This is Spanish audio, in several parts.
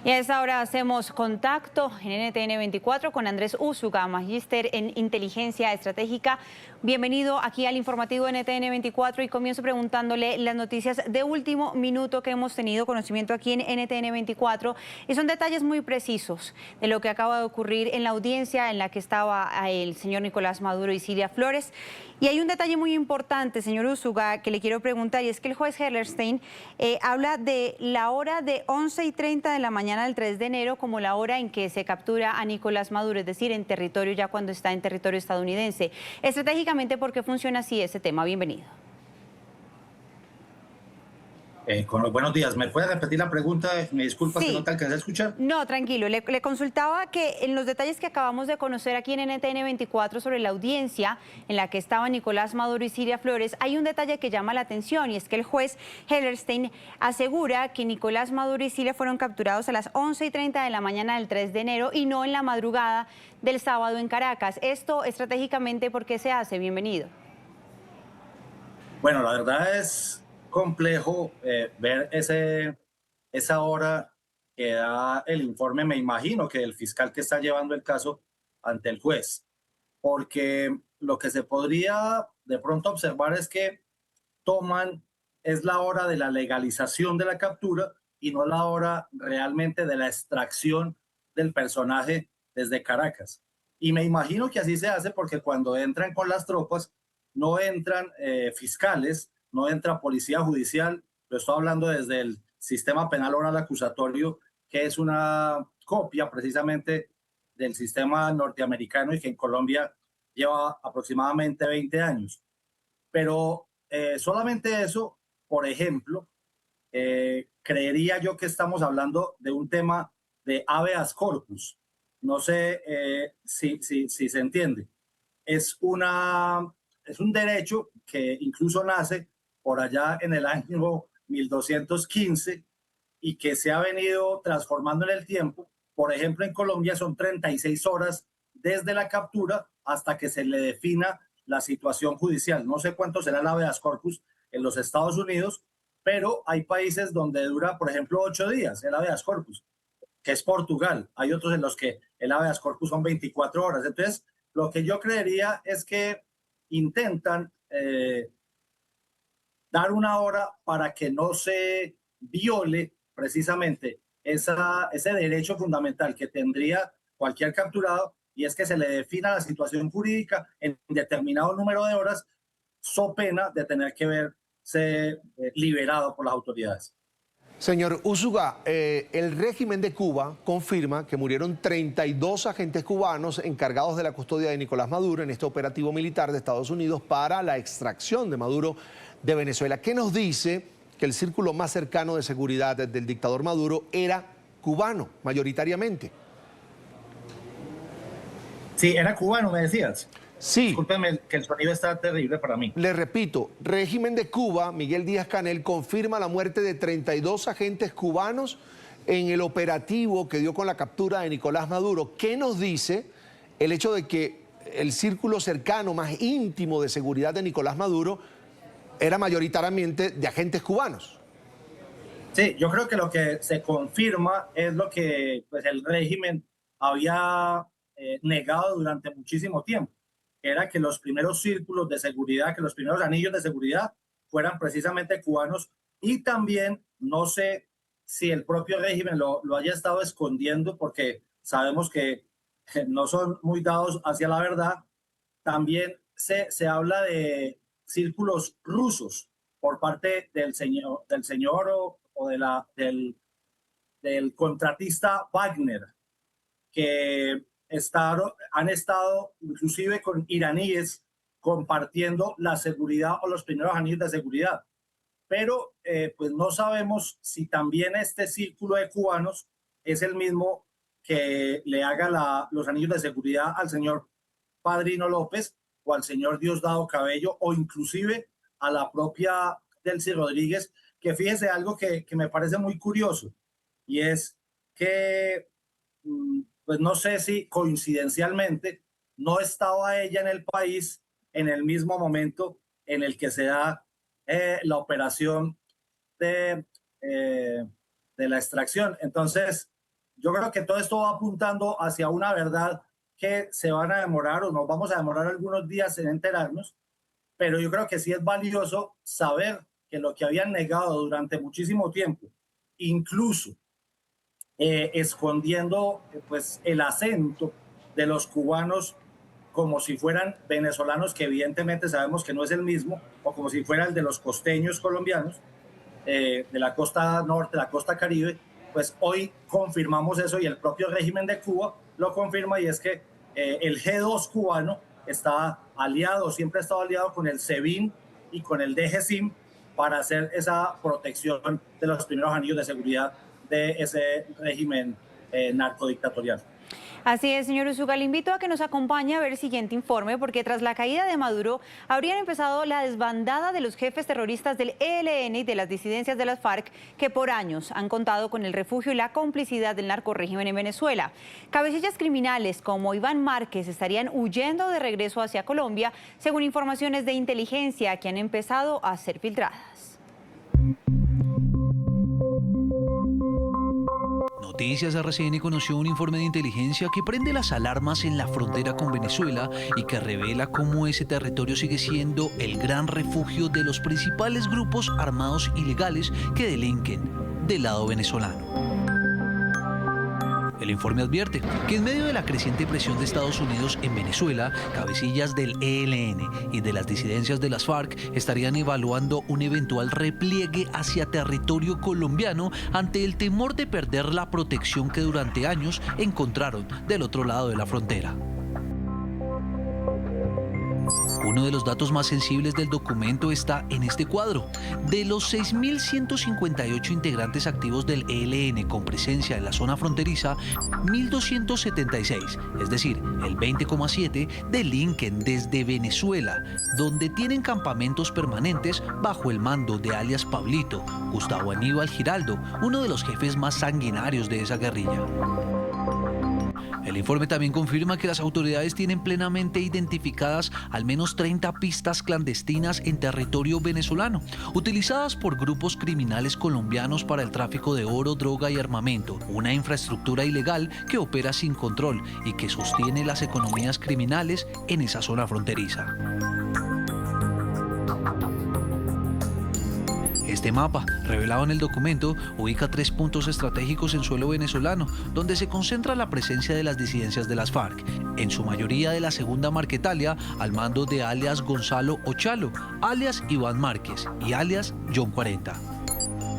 Y a esta hora hacemos contacto en NTN 24 con Andrés Úsuga, magíster en inteligencia estratégica. Bienvenido aquí al informativo NTN 24 y comienzo preguntándole las noticias de último minuto que hemos tenido conocimiento aquí en NTN 24 y son detalles muy precisos de lo que acaba de ocurrir en la audiencia en la que estaba el señor Nicolás Maduro y Cilia Flores. Y hay un detalle muy importante, señor Úsuga, que le quiero preguntar, y es que el juez Hellerstein habla de la hora de 11:30 de la mañana del 3 de enero como la hora en que se captura a Nicolás Maduro, es decir, en territorio ya cuando está en territorio estadounidense. Estratégicamente, ¿por qué funciona así ese tema? Bienvenido. Con los buenos días, ¿me puede repetir la pregunta? Me disculpa que no Sí. te alcancé a escuchar. No, tranquilo. Le consultaba que en los detalles que acabamos de conocer aquí en NTN 24 sobre la audiencia en la que estaban Nicolás Maduro y Cilia Flores, hay un detalle que llama la atención y es que el juez Hellerstein asegura que Nicolás Maduro y Cilia fueron capturados a las 11:30 de la mañana del 3 de enero y no en la madrugada del sábado en Caracas. Esto estratégicamente, ¿por qué se hace? Bienvenido. Bueno, la verdad es complejo ver esa hora que da el informe, me imagino que el fiscal que está llevando el caso ante el juez, porque lo que se podría de pronto observar es que toman, es la hora de la legalización de la captura y no la hora realmente de la extracción del personaje desde Caracas. Y me imagino que así se hace porque cuando entran con las tropas, no entran fiscales, no entra policía judicial, lo estoy hablando desde el sistema penal oral acusatorio, que es una copia precisamente del sistema norteamericano y que en Colombia lleva aproximadamente 20 años. Pero solamente eso, por ejemplo, creería yo que estamos hablando de un tema de habeas corpus. No sé si se entiende. Es, es un derecho que incluso nace por allá en el año 1215 y que se ha venido transformando en el tiempo. Por ejemplo, en Colombia son 36 horas desde la captura hasta que se le defina la situación judicial. No sé cuánto será el habeas corpus en los Estados Unidos, pero hay países donde dura, por ejemplo, 8 días el habeas corpus, que es Portugal. Hay otros en los que el habeas corpus son 24 horas. Entonces, lo que yo creería es que intentan dar una hora para que no se viole precisamente ese derecho fundamental que tendría cualquier capturado, y es que se le defina la situación jurídica en determinado número de horas, so pena de tener que verse liberado por las autoridades. Señor Úsuga, el régimen de Cuba confirma que murieron 32 agentes cubanos encargados de la custodia de Nicolás Maduro en este operativo militar de Estados Unidos para la extracción de Maduro de Venezuela. ¿Qué nos dice que el círculo más cercano de seguridad del dictador Maduro era cubano, mayoritariamente? Sí, era cubano, me decías. Sí. Discúlpeme que el sonido está terrible para mí. Le repito, régimen de Cuba, Miguel Díaz-Canel confirma la muerte de 32 agentes cubanos en el operativo que dio con la captura de Nicolás Maduro. ¿Qué nos dice el hecho de que el círculo cercano, más íntimo de seguridad de Nicolás Maduro era mayoritariamente de agentes cubanos? Sí, yo creo que lo que se confirma es lo que pues, el régimen había negado durante muchísimo tiempo, que era que los primeros círculos de seguridad, que los primeros anillos de seguridad fueran precisamente cubanos, y también no sé si el propio régimen lo haya estado escondiendo porque sabemos que no son muy dados hacia la verdad. También se habla de círculos rusos por parte del señor o del contratista Wagner, que han estado inclusive con iraníes compartiendo la seguridad o los primeros anillos de seguridad. Pero pues no sabemos si también este círculo de cubanos es el mismo que le haga los anillos de seguridad al señor Padrino López o al señor Diosdado Cabello o inclusive a la propia Delcy Rodríguez, que fíjese algo que me parece muy curioso, y es que, pues no sé si coincidencialmente no estaba ella en el país en el mismo momento en el que se da la operación de, eh, de la extracción. Entonces, yo creo que todo esto va apuntando hacia una verdad que se van a demorar o nos vamos a demorar algunos días en enterarnos, pero yo creo que sí es valioso saber que lo que habían negado durante muchísimo tiempo, incluso escondiendo pues el acento de los cubanos como si fueran venezolanos, que evidentemente sabemos que no es el mismo, o como si fuera el de los costeños colombianos, de la costa norte, la costa caribe, pues hoy confirmamos eso y el propio régimen de Cuba lo confirma, y es que el G2 cubano está aliado, siempre ha estado aliado con el SEBIN y con el DGCIM para hacer esa protección de los primeros anillos de seguridad de ese régimen narcodictatorial. Así es, señor Usuga, le invito a que nos acompañe a ver el siguiente informe, porque tras la caída de Maduro habrían empezado la desbandada de los jefes terroristas del ELN y de las disidencias de las FARC, que por años han contado con el refugio y la complicidad del narcorrégimen en Venezuela. Cabecillas criminales como Iván Márquez estarían huyendo de regreso hacia Colombia, según informaciones de inteligencia que han empezado a ser filtradas. Noticias RCN conoció un informe de inteligencia que prende las alarmas en la frontera con Venezuela y que revela cómo ese territorio sigue siendo el gran refugio de los principales grupos armados ilegales que delinquen del lado venezolano. El informe advierte que en medio de la creciente presión de Estados Unidos en Venezuela, cabecillas del ELN y de las disidencias de las FARC estarían evaluando un eventual repliegue hacia territorio colombiano ante el temor de perder la protección que durante años encontraron del otro lado de la frontera. Uno de los datos más sensibles del documento está en este cuadro. De los 6.158 integrantes activos del ELN con presencia en la zona fronteriza, 1.276, es decir, el 20,7%, delinquen desde Venezuela, donde tienen campamentos permanentes bajo el mando de alias Pablito, Gustavo Aníbal Giraldo, uno de los jefes más sanguinarios de esa guerrilla. El informe también confirma que las autoridades tienen plenamente identificadas al menos 30 pistas clandestinas en territorio venezolano, utilizadas por grupos criminales colombianos para el tráfico de oro, droga y armamento, una infraestructura ilegal que opera sin control y que sostiene las economías criminales en esa zona fronteriza. Este mapa, revelado en el documento, ubica 3 puntos estratégicos en suelo venezolano, donde se concentra la presencia de las disidencias de las FARC, en su mayoría de la segunda Marquetalia, al mando de alias Gonzalo Ochalo, alias Iván Márquez y alias John 40.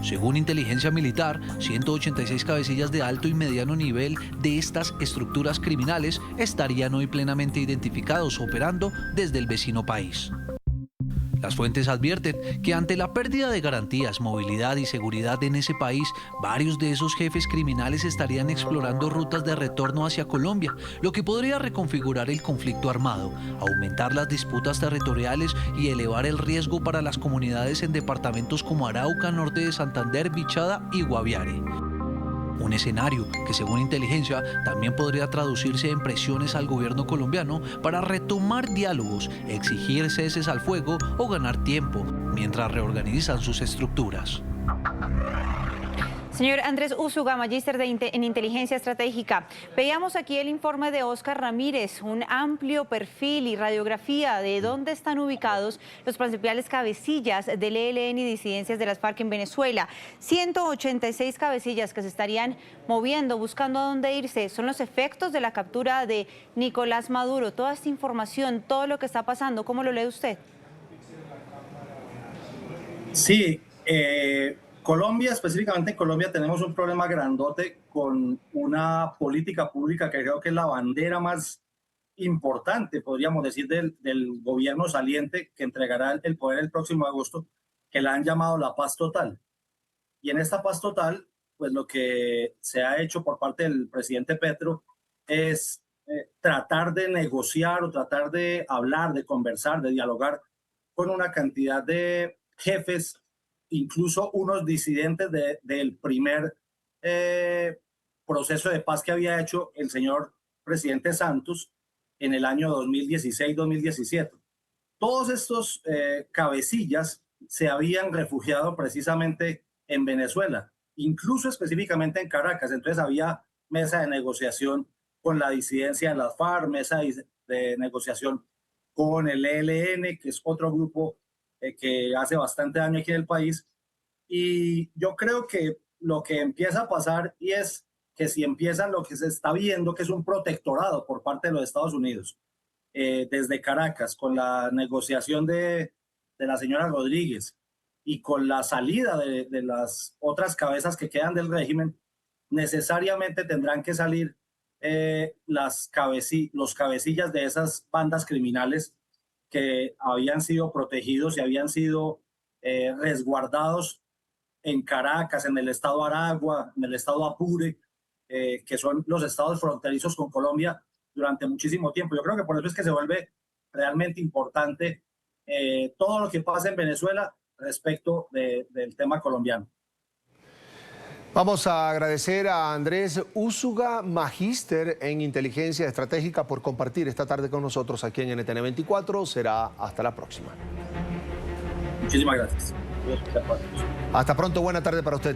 Según inteligencia militar, 186 cabecillas de alto y mediano nivel de estas estructuras criminales estarían hoy plenamente identificados operando desde el vecino país. Las fuentes advierten que ante la pérdida de garantías, movilidad y seguridad en ese país, varios de esos jefes criminales estarían explorando rutas de retorno hacia Colombia, lo que podría reconfigurar el conflicto armado, aumentar las disputas territoriales y elevar el riesgo para las comunidades en departamentos como Arauca, norte de Santander, Bichada y Guaviare. Un escenario que, según inteligencia, también podría traducirse en presiones al gobierno colombiano para retomar diálogos, exigir ceses al fuego o ganar tiempo mientras reorganizan sus estructuras. Señor Andrés Usuga, magíster en inteligencia estratégica, veíamos aquí el informe de Óscar Ramírez, un amplio perfil y radiografía de dónde están ubicados los principales cabecillas del ELN y disidencias de las FARC en Venezuela. 186 cabecillas que se estarían moviendo, buscando a dónde irse. Son los efectos de la captura de Nicolás Maduro. Toda esta información, todo lo que está pasando, ¿cómo lo lee usted? Sí, Colombia, específicamente en Colombia, tenemos un problema grandote con una política pública que creo que es la bandera más importante, podríamos decir, del gobierno saliente que entregará el poder el próximo agosto, que la han llamado la paz total. Y en esta paz total, pues lo que se ha hecho por parte del presidente Petro es tratar de negociar o tratar de hablar, de conversar, de dialogar con una cantidad de jefes, incluso unos disidentes del primer proceso de paz que había hecho el señor presidente Santos en el año 2016-2017. Todos estos cabecillas se habían refugiado precisamente en Venezuela, incluso específicamente en Caracas. Entonces había mesa de negociación con la disidencia de las FARC, mesa de negociación con el ELN, que es otro grupo que hace bastante daño aquí en el país. Y yo creo que lo que empieza a pasar y es que si empiezan lo que se está viendo, que es un protectorado por parte de los Estados Unidos, desde Caracas, con la negociación de la señora Rodríguez y con la salida de las otras cabezas que quedan del régimen, necesariamente tendrán que salir los cabecillas de esas bandas criminales que habían sido protegidos y habían sido resguardados en Caracas, en el estado Aragua, en el estado Apure, que son los estados fronterizos con Colombia durante muchísimo tiempo. Yo creo que por eso es que se vuelve realmente importante todo lo que pasa en Venezuela respecto del tema colombiano. Vamos a agradecer a Andrés Úsuga, magíster en inteligencia estratégica, por compartir esta tarde con nosotros aquí en NTN 24. Será hasta la próxima. Muchísimas gracias. Hasta pronto, buena tarde para usted.